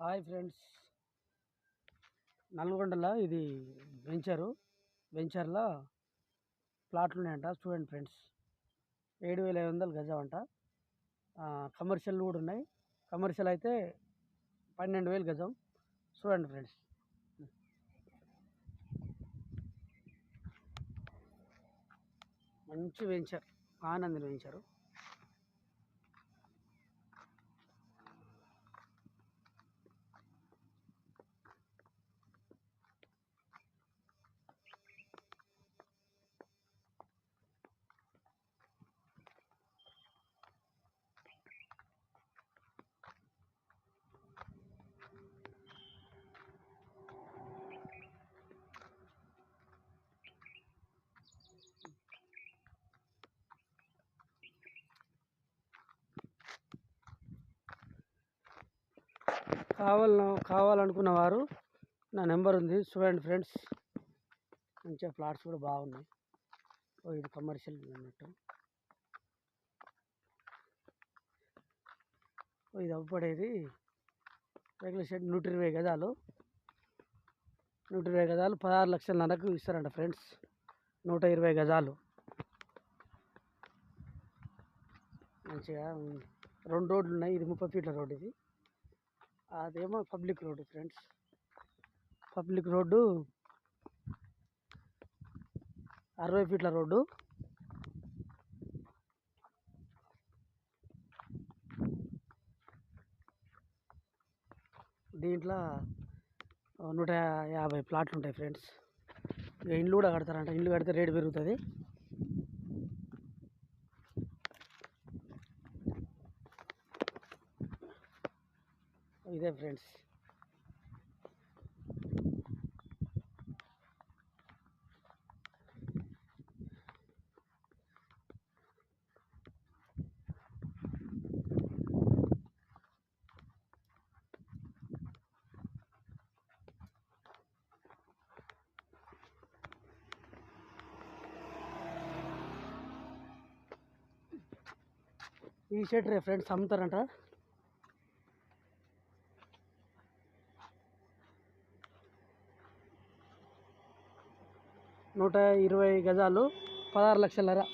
Hi friends, నల్గొండలో ఇది వెంచర్లో ప్లాట్లు ఉన్నాయంట. చూడండి ఫ్రెండ్స్, 7,500 గజం అంట. కమర్షియల్ కూడా ఉన్నాయి. కమర్షియల్ అయితే 12,000 గజం. చూడండి ఫ్రెండ్స్, మంచి వెంచర్, ఆనంద్ వెంచరు. కావాలనుకున్న వారు నా నెంబర్ ఉంది. చూడండి ఫ్రెండ్స్, మంచిగా ఫ్లాట్స్ కూడా బాగున్నాయి. ఇది కమర్షియల్ అన్నట్టు. ఇది అవ్వబడేది రేకుల షెడ్ 120 గజాలు. 120 గజాలు 16,00,000 ఇస్తారంట ఫ్రెండ్స్. 120 గజాలు మంచిగా 2 రోడ్లు ఉన్నాయి. ఇది 30 ఫీట్ల రోడ్డు. ఇది అదేమో public road friends. Public road 60 ఫీట్ల రోడ్డు. దీంట్లో 150 ప్లాట్లు ఉంటాయి ఫ్రెండ్స్. ఇక ఇండ్లు కూడా కడతారంట. ఇండ్లు కడితే రేటు పెరుగుతుంది. ఇదే ఫ్రెండ్స్, ఈ షెటరే ఫ్రెండ్స్ అమ్ముతారంట. నూట 20 గజాలు 16,00,000.